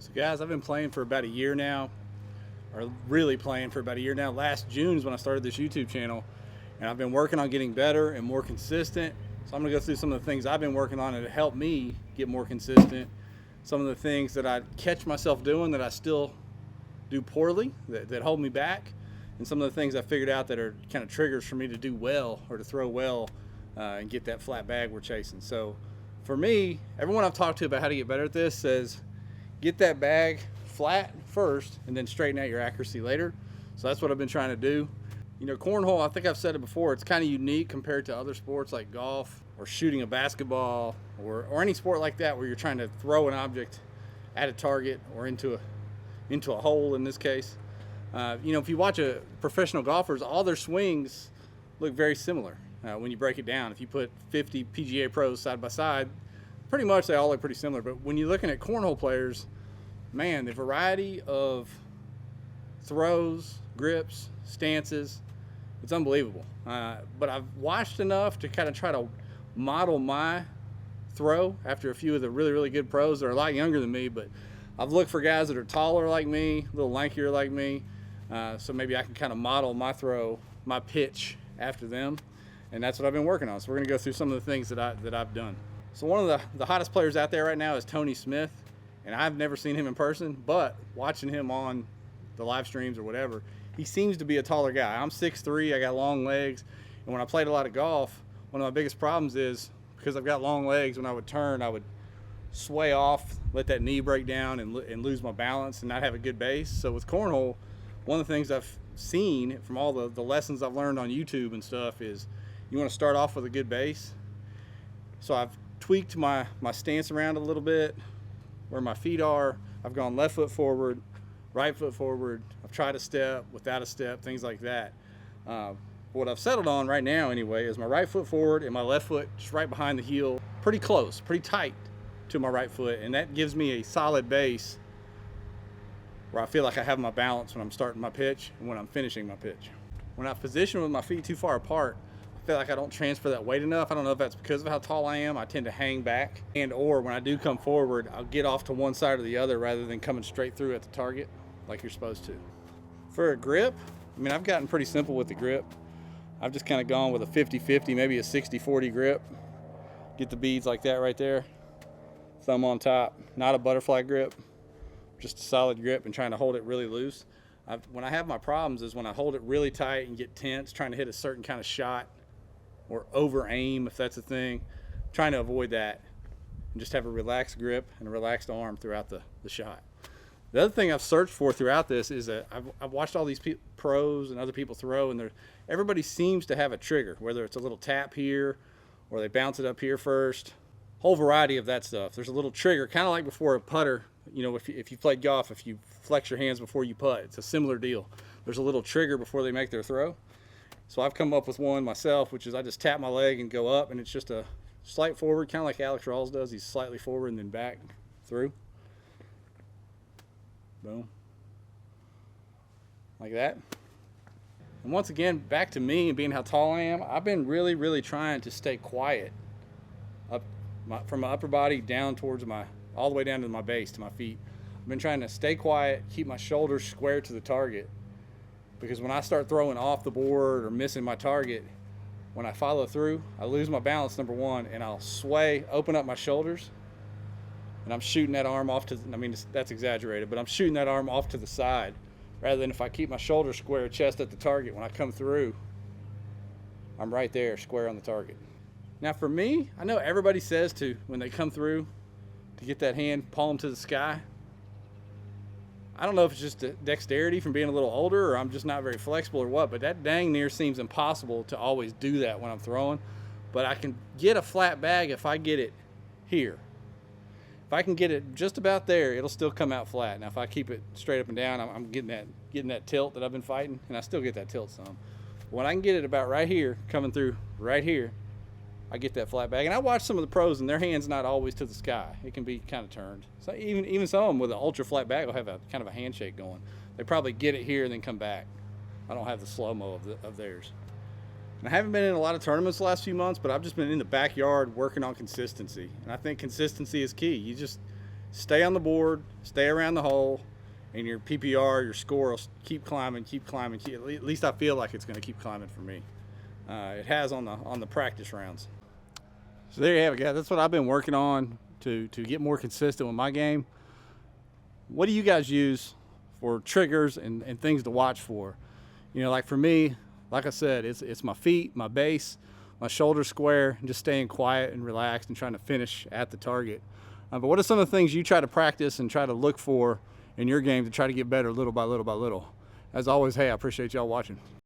So guys, I've been playing for about a year now, or really playing for about a year now. Last June is when I started this YouTube channel, and I've been working on getting better and more consistent. So I'm gonna go through some of the things I've been working on to help me get more consistent. Some of the things that I catch myself doing that I still do poorly, that hold me back, and some of the things I figured out that are kind of triggers for me to do well or to throw well and get that flat bag we're chasing. So for me, everyone I've talked to about how to get better at this says, get that bag flat first and then straighten out your accuracy later. So that's what I've been trying to do. You know, cornhole, I think I've said it before, it's kind of unique compared to other sports like golf or shooting a basketball or any sport like that where you're trying to throw an object at a target or into a hole in this case. You know, if you watch professional golfers, all their swings look very similar when you break it down. If you put 50 PGA pros side by side, pretty much they all look pretty similar. But when you're looking at cornhole players, man, the variety of throws, grips, stances, it's unbelievable. But I've watched enough to kind of try to model my throw after a few of the really, really good pros that are a lot younger than me. But I've looked for guys that are taller like me, a little lankier like me, so maybe I can kind of model my throw, my pitch after them. And that's what I've been working on. So we're gonna go through some of the things that I've done. So one of the hottest players out there right now is Tony Smith, and I've never seen him in person, but watching him on the live streams or whatever, he seems to be a taller guy. I'm 6'3", I got long legs, and when I played a lot of golf, one of my biggest problems is because I've got long legs, when I would turn, I would sway off, let that knee break down and lose my balance and not have a good base. So with cornhole, one of the things I've seen from all the lessons I've learned on YouTube and stuff is you want to start off with a good base. So I've tweaked my stance around a little bit, where my feet are. I've gone left foot forward, right foot forward. I've tried a step, without a step, things like that. What I've settled on right now anyway is my right foot forward and my left foot just right behind the heel, pretty close, pretty tight to my right foot, and that gives me a solid base where I feel like I have my balance when I'm starting my pitch and when I'm finishing my pitch. When I position with my feet too far apart, I feel like I don't transfer that weight enough. I don't know if that's because of how tall I am. I tend to hang back, and or when I do come forward, I'll get off to one side or the other rather than coming straight through at the target like you're supposed to. For a grip, I mean, I've gotten pretty simple with the grip. I've just kind of gone with a 50-50, maybe a 60-40 grip. Get the beads like that right there. Thumb on top, not a butterfly grip, just a solid grip, and trying to hold it really loose. When I have my problems is when I hold it really tight and get tense, trying to hit a certain kind of shot or over aim, if that's a thing. I'm trying to avoid that and just have a relaxed grip and a relaxed arm throughout the shot. The other thing I've searched for throughout this is that I've watched all these pros and other people throw, and everybody seems to have a trigger, whether it's a little tap here or they bounce it up here first. Whole variety of that stuff. There's a little trigger, kind of like before a putter. You know, if you played golf, if you flex your hands before you putt, it's a similar deal. There's a little trigger before they make their throw. So I've come up with one myself, which is I just tap my leg and go up, and it's just a slight forward, kind of like Alex Rawls does. He's slightly forward and then back through. Boom. Like that. And once again, back to me and being how tall I am, I've been really, really trying to stay quiet from my upper body down towards all the way down to my base, to my feet. I've been trying to stay quiet, keep my shoulders square to the target, because when I start throwing off the board or missing my target, when I follow through, I lose my balance, number one, and I'll sway, open up my shoulders, and I'm shooting that arm off to, I mean, that's exaggerated, but I'm shooting that arm off to the side, rather than if I keep my shoulders square, chest at the target, when I come through, I'm right there, square on the target. Now for me, I know everybody says to, when they come through, to get that hand palm to the sky. I don't know if it's just dexterity from being a little older, or I'm just not very flexible or what, but that dang near seems impossible to always do that when I'm throwing. But I can get a flat bag if I get it here. If I can get it just about there, it'll still come out flat. Now if I keep it straight up and down, I'm getting that tilt that I've been fighting, and I still get that tilt some. When I can get it about right here, coming through right here, I get that flat bag. And I watch some of the pros, and their hand's not always to the sky. It can be kind of turned. So even some of them with an ultra flat bag will have a kind of a handshake going. They probably get it here and then come back. I don't have the slow-mo of theirs. And I haven't been in a lot of tournaments the last few months, but I've just been in the backyard working on consistency. And I think consistency is key. stay on the board, stay around the hole, and your PPR, your score will keep climbing, keep climbing. At least I feel like it's going to keep climbing for me. It has on the practice rounds. So there you have it, guys. That's what I've been working on to get more consistent with my game. What do you guys use for triggers and things to watch for? You know, like for me, like I said, it's my feet, my base, my shoulder square, and just staying quiet and relaxed and trying to finish at the target. But what are some of the things you try to practice and try to look for in your game to try to get better little by little by little? As always, hey, I appreciate y'all watching.